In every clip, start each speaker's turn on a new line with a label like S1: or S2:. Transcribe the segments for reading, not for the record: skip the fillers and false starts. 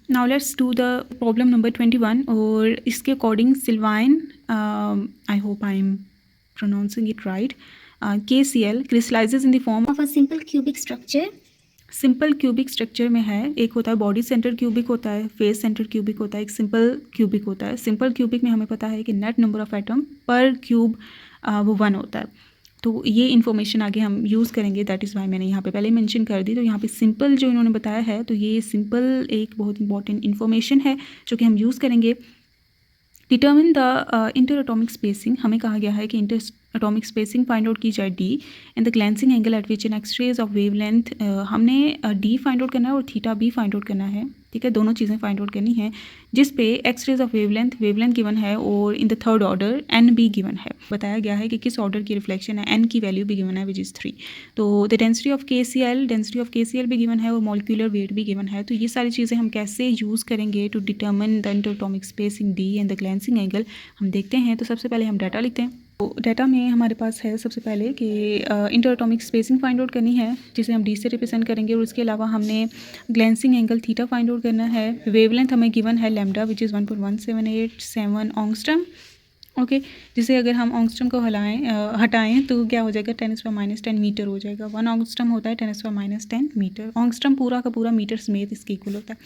S1: Now let's do the problem number 21 और इसके according सिल्वाइन, I hope I am pronouncing it right, KCl crystallizes in the form
S2: of a simple cubic structure.
S1: Simple cubic structure में है। एक होता है body centre cubic होता है, फेस सेंटर क्यूबिक होता है, एक सिंपल क्यूबिक होता है। सिंपल क्यूबिक में हमें पता है कि नेट नंबर ऑफ एटम पर क्यूब वो 1 होता है। तो ये इन्फॉर्मेशन आगे हम यूज़ करेंगे, दैट इज़ वाई मैंने यहाँ पे पहले मेंशन कर दी। तो यहाँ पे सिंपल जो इन्होंने बताया है, तो ये सिंपल एक बहुत इंपॉर्टेंट इन्फॉर्मेशन है जो कि हम यूज़ करेंगे। Determine the inter atomic spacing, हमें कहा गया है कि inter atomic spacing find out की जाए d and the glancing angle at which n X rays of wavelength, हमने डी फाइंड आउट करना है और थीटा बी फाइंड आउट करना है। ठीक है, दोनों चीज़ें फाइंड आउट करनी है जिस पे एक्सरेज ऑफ वेवलेंथ गिवन है और in the third order n भी गिवन है। बताया गया है कि किस ऑर्डर की रिफ्लेक्शन है, एन की वैल्यू भी गिवन है विच इज़ 3। तो द डेंसिटी ऑफ KCl भी गिवन है और मॉलिक्यूलर वेट भी गिवन है। तो ये सारी चीज़ें हम कैसे यूज़ करेंगे to determine the inter atomic spacing d and the glancing angle, हम देखते हैं। तो सबसे पहले हम डाटा लिखते हैं। तो डाटा में हमारे पास है सबसे पहले कि inter atomic spacing find out करनी है जिसे हम डी से रिप्रेजेंट करेंगे, और उसके अलावा हमने glancing angle theta find out करना है। वेवलेंथ हमें गिवन है लैम्डा विच इज़ 1.1787 ऑंगस्ट्रम। ओके, जिसे अगर हम ऑंगस्ट्रम को हटाएं तो क्या हो जाएगा, 10⁻⁻10 मीटर हो जाएगा। 1 ऑंगस्ट्रम होता है 10⁻⁻10 मीटर। ऑंगस्ट्रम पूरा का पूरा मीटर समेत इसके इक्वल होता है।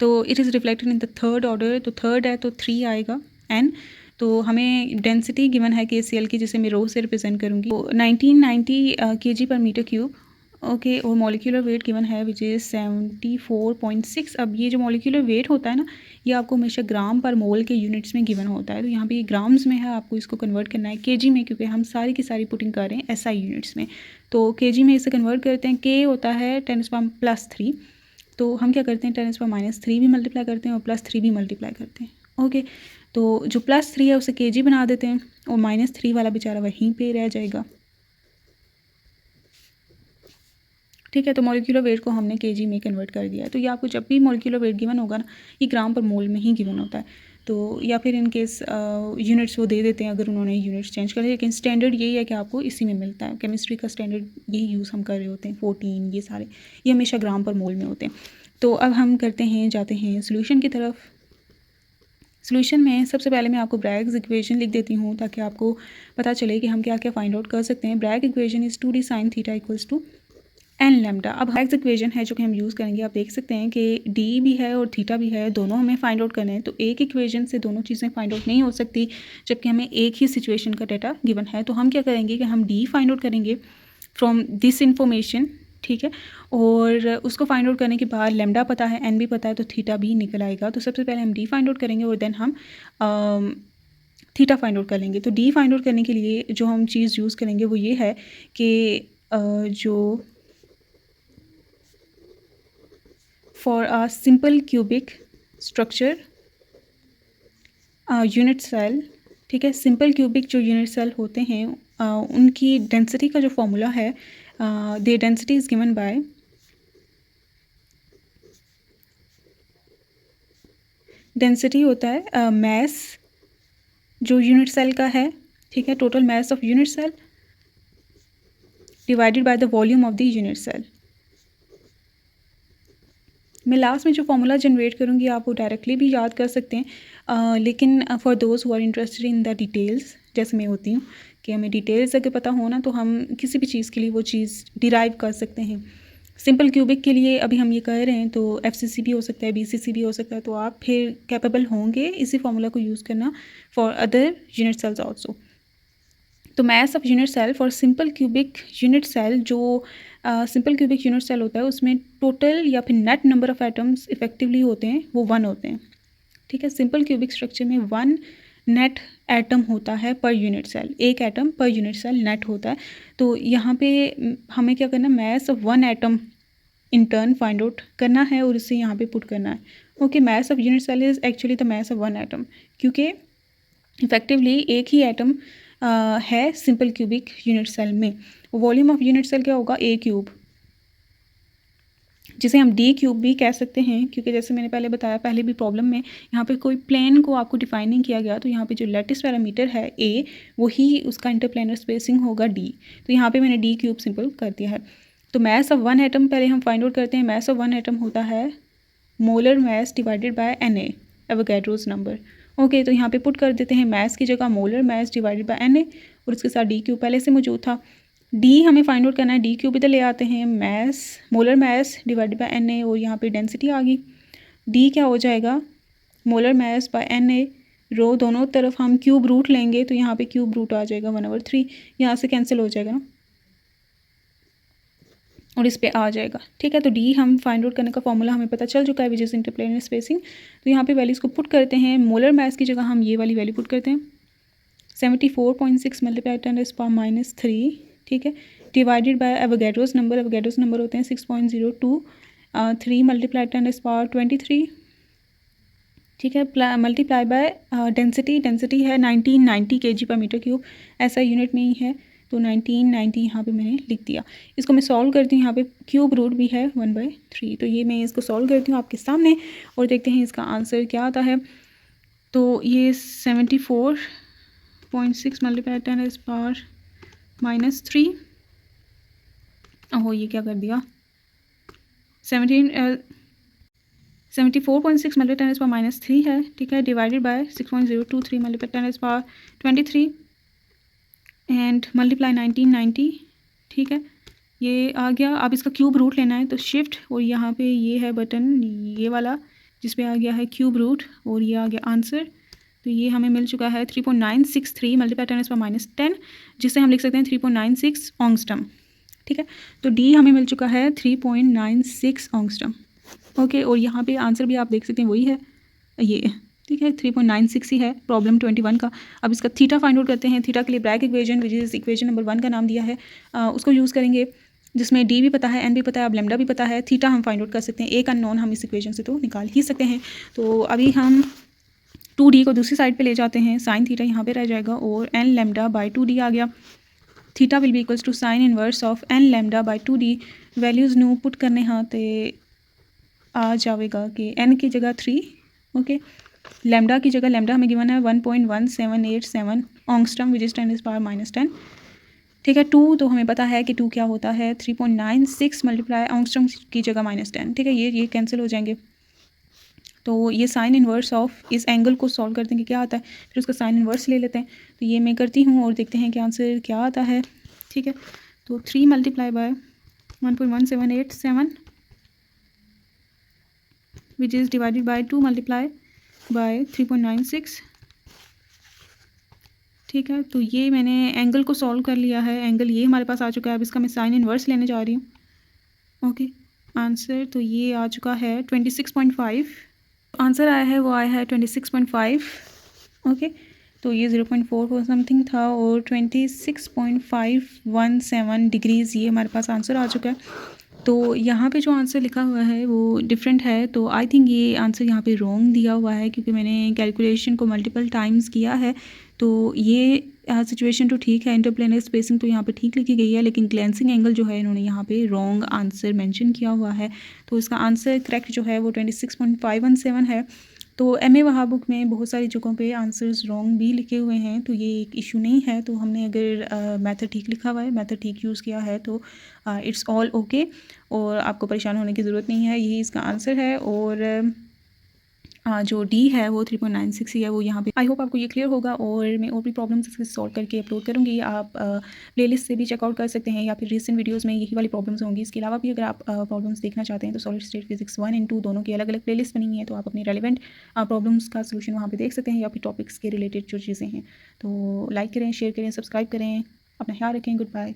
S1: तो it is reflected in the third order, तो थर्ड है तो 3 आएगा एन। तो हमें डेंसिटी गिवन है KCl की, जिसे मैं रो से रिप्रेजेंट करूँगी। तो 1990 kg पर मीटर क्यूब। ओके, और मॉलिक्यूलर वेट गिवन है विच इज़ 74.6। अब ये जो मॉलिक्यूलर वेट होता है ना, ये आपको हमेशा ग्राम पर मोल के यूनिट्स में गिवन होता है। तो यहाँ पे ये ग्राम्स में है, आपको इसको कन्वर्ट करना है KG में, क्योंकि हम सारी की सारी पुटिंग कर रहे हैं SI यूनिट्स में। तो KG में इसे कन्वर्ट करते हैं। K होता है 10⁻+3, तो हम क्या करते हैं 10⁻³ भी मल्टीप्लाई करते हैं और +3 भी मल्टीप्लाई करते हैं। ओके, तो जो +3 है उसे KG बना देते हैं और -3 वाला बेचारा वहीं पे रह जाएगा। ठीक है, तो मॉलिक्यूलर वेट को हमने KG में कन्वर्ट कर दिया है। तो ये आपको जब भी मॉलिक्यूलर वेट गिवन होगा ना, ये ग्राम पर मोल में ही गिवन होता है। तो या फिर इन केस यूनिट्स वो दे देते हैं अगर उन्होंने यूनिट्स चेंज कर दिया, लेकिन स्टैंडर्ड यही है कि आपको इसी में मिलता है। केमिस्ट्री का स्टैंडर्ड यही यूज़ हम कर रहे होते हैं। 14 ये सारे ये हमेशा ग्राम पर मोल में होते हैं। तो अब हम जाते हैं सोल्यूशन की तरफ। सोल्यूशन में सबसे पहले मैं आपको ब्रैग्स इक्वेशन लिख देती हूँ ताकि आपको पता चले कि हम क्या क्या फाइंड आउट कर सकते हैं। Bragg equation is 2d sin theta equals to n lambda. अब ब्रैग्स इक्वेशन है जो कि हम यूज़ करेंगे। आप देख सकते हैं कि डी भी है और थीटा भी है, दोनों हमें फाइंड आउट करने हैं। तो एक इक्वेशन से दोनों चीज़ें फाइंड आउट नहीं हो सकती जबकि हमें एक ही सिचुएशन का डाटा गिवन है। तो हम क्या करेंगे कि हम डी फाइंड आउट करेंगे फ्रॉम दिस इन्फॉर्मेशन। ठीक है, और उसको फाइंड आउट करने के बाद लैम्डा पता है, एन भी पता है, तो थीटा भी निकल आएगा। तो सबसे पहले हम डी फाइंड आउट करेंगे और देन हम थीटा फाइंड आउट कर लेंगे। तो डी फाइंड आउट करने के लिए जो हम चीज़ यूज़ करेंगे वो ये है कि जो for a simple cubic structure unit cell, ठीक है, सिंपल क्यूबिक जो यूनिट सेल होते हैं उनकी डेंसिटी का जो फॉर्मूला है, the density is given by density होता है मैस जो यूनिट सेल का है। ठीक है, total mass of unit cell divided by the volume of the unit cell. मैं लास्ट में जो फॉर्मूला जनरेट करूँगी आप वो डायरेक्टली भी याद कर सकते हैं, लेकिन for those who are interested in the details, जैसे मैं होती हूँ कि हमें डिटेल्स अगर पता हो ना तो हम किसी भी चीज़ के लिए वो चीज़ डिराइव कर सकते हैं। सिंपल क्यूबिक के लिए अभी हम ये कह रहे हैं तो FCC भी हो सकता है, BCC भी हो सकता है, तो आप फिर कैपेबल होंगे इसी फॉर्मूला को यूज़ करना for other unit cells also. तो mass of unit cell for simple cubic unit cell, जो सिंपल क्यूबिक यूनिट सेल होता है उसमें टोटल या फिर net number of atoms effectively होते हैं वो 1 होते हैं। ठीक है, सिंपल क्यूबिक स्ट्रक्चर में 1 नेट एटम होता है पर यूनिट सेल, एक atom per unit cell net होता है। तो यहाँ पे हमें क्या करना है, mass of 1 atom in turn find out करना है और इसे यहाँ पे पुट करना है। Okay, mass of unit cell is actually the mass of 1 atom, क्योंकि इफेक्टिवली एक ही एटम है सिंपल क्यूबिक यूनिट सेल में। वॉल्यूम ऑफ यूनिट सेल क्या होगा, A क्यूब, जिसे हम D क्यूब भी कह सकते हैं, क्योंकि जैसे मैंने पहले बताया पहले भी प्रॉब्लम में यहाँ पे कोई प्लेन को आपको डिफाइन नहीं किया गया, तो यहाँ पे जो लेटिस पैरामीटर है A वही उसका इंटरप्लेनर स्पेसिंग होगा D। तो यहाँ पे मैंने D क्यूब सिंपल कर दिया है। तो मैस ऑफ 1 एटम पहले हम फाइंड आउट करते हैं। मैस ऑफ 1 एटम होता है molar mass divided by Na, Avogadro's number. Okay, तो यहाँ पे पुट कर देते हैं मास की जगह molar mass divided by Na और उसके साथ डी क्यूब पहले से मौजूद था। डी हमें फाइंड आउट करना है, डी क्यूब इधर ले आते हैं, mass molar mass divided by Na और यहाँ पे डेंसिटी आ गई। डी क्या हो जाएगा, मोलर मास बाय Na, रो दोनों तरफ हम क्यूब रूट लेंगे तो यहाँ पे क्यूब रूट आ जाएगा 1/3, यहाँ से कैंसिल हो जाएगा ना और इस पे आ जाएगा। ठीक है, तो डी हम फाइंड आउट करने का फॉर्मूला हमें पता चल चुका है, विच इज़ इंटरप्लेनर स्पेसिंग। तो यहाँ पे वैल्यूज़ को पुट करते हैं, मोलर मास की जगह हम ये वाली वैल्यू पुट करते हैं 74.6 मल्टीप्लाई 10⁻³ ठीक है, divided by Avogadro's number, Avogadro's number होते हैं 6.02, 3 मल्टीप्लाई 10⁻23 ठीक है, मल्टीप्लाई बाय डेंसिटी, डेंसिटी है 1990 kg/m³, ऐसा यूनिट में ही है तो 1990 यहाँ पे मैंने लिख दिया। इसको मैं सॉल्व करती हूँ, यहाँ पे क्यूब रूट भी है 1/3, तो ये मैं इसको सॉल्व करती हूँ आपके सामने और देखते हैं इसका आंसर क्या आता है। तो ये 74.6 मल्टीप्लाई 10⁻³ ओहो ये क्या कर दिया, 74.6 मल्टीप्लाई 10⁻³ है, ठीक है, divided by 6.023 multiply 10⁻23 and multiply 1990 ठीक है, ये आ गया। अब इसका क्यूब रूट लेना है तो शिफ्ट और यहाँ पे ये है बटन ये वाला जिस पे आ गया है क्यूब रूट और ये आ गया आंसर। तो ये हमें मिल चुका है 3.963 मल्टीप्लाई 10⁻10 जिसे हम लिख सकते हैं 3.96 ऑंगस्ट्रम। ठीक है, तो डी हमें मिल चुका है 3.96 ऑंगस्ट्रम। ओके, और यहाँ पे आंसर भी आप देख सकते हैं वही है ये, ठीक है, 3.96 ही है प्रॉब्लम 21 का। अब इसका थीटा फाइंड आउट करते हैं। थीटा के लिए Bragg equation which is equation number 1 का नाम दिया है, उसको यूज़ करेंगे जिसमें डी भी पता है, एन भी पता है, अब लेमडा भी पता है, थीटा हम फाइंड आउट कर सकते हैं, एक अननोन हम इस इक्वेशन से तो निकाल ही सकते हैं। तो अभी हम 2d को दूसरी साइड पे ले जाते हैं, साइन थीटा यहाँ पे रह जाएगा और एन लेमडा बाई 2d आ गया। Theta will be equals to sine inverse of n lambda by 2d, values नू पुट करने हाँ तो आ जाएगा कि एन की जगह 3 ओके, लेमडा की जगह लेमडा हमें गिवन है 1.1787 ऑंगस्ट्रम विच इज़ 10⁻10 ठीक है। 2 तो हमें पता है कि 2 क्या होता है 3.96 मल्टीप्लाई ऑंगस्ट्रम की जगह -10 ठीक है, ये कैंसिल हो जाएंगे। तो ये साइन इन्वर्स ऑफ इस एंगल को सॉल्व करते हैं कि क्या आता है, फिर उसका साइन इन्वर्स ले लेते हैं। तो ये मैं करती हूँ और देखते हैं कि आंसर क्या आता है। ठीक है, तो 3 multiply by 1.1787 which is divided by 2 multiply by 3.96 ठीक है। तो ये मैंने एंगल को सॉल्व कर लिया है, एंगल ये हमारे पास आ चुका है। अब इसका मैं साइन इन्वर्स लेने जा रही हूँ। ओके, आंसर तो ये आ चुका है 26.5, आंसर आया है वो आया है 26.5 ओके। तो ये 0.4 समथिंग था और 26.517 डिग्रीज़ ये हमारे पास आंसर आ चुका है। तो यहाँ पे जो आंसर लिखा हुआ है वो डिफरेंट है, तो आई थिंक ये आंसर यहाँ पे रॉन्ग दिया हुआ है क्योंकि मैंने कैलकुलेशन को मल्टीपल टाइम्स किया है। तो ये सिचुएशन तो ठीक है, इंटरप्लेनर स्पेसिंग तो यहाँ पे ठीक लिखी गई है, लेकिन ग्लेंसिंग एंगल जो है इन्होंने यहाँ पे रॉन्ग आंसर मेंशन किया हुआ है। तो इसका आंसर करेक्ट जो है वो 26.517 है। तो MA वहाब बुक में बहुत सारी जगहों पे आंसर्स रॉन्ग भी लिखे हुए हैं, तो ये एक इशू नहीं है। तो हमने अगर मेथड ठीक लिखा हुआ है, मेथड ठीक यूज़ किया है तो इट्स ऑल ओके और आपको परेशान होने की ज़रूरत नहीं है, यही इसका आंसर है। और जो डी है वो 3.96 ही है वो यहाँ पे। आई होप आपको ये क्लियर होगा और मैं और भी प्रॉब्लम्स इसके सॉल्व करके अपलोड करूँगी। आप प्लेलिस्ट से भी चेकआउट कर सकते हैं या फिर रिसेंट वीडियोस में यही वाली प्रॉब्लम्स होंगी। इसके अलावा भी अगर आप प्रॉब्लम्स देखना चाहते हैं तो सॉलिड स्टेट फिजिक्स 1 and 2 दोनों की अलग अलग प्लेलिस्ट बनी हुई है, तो आप अपनी रेलिवेंट प्रॉब्लम्स का सोल्यूशन वहाँ पर देख सकते हैं या फिर टॉपिक्स के रिलेटेड जो चीज़ें हैं। तो लाइक करें, शेयर करें, सब्सक्राइब करें, अपना ख्याल रखें। Good bye.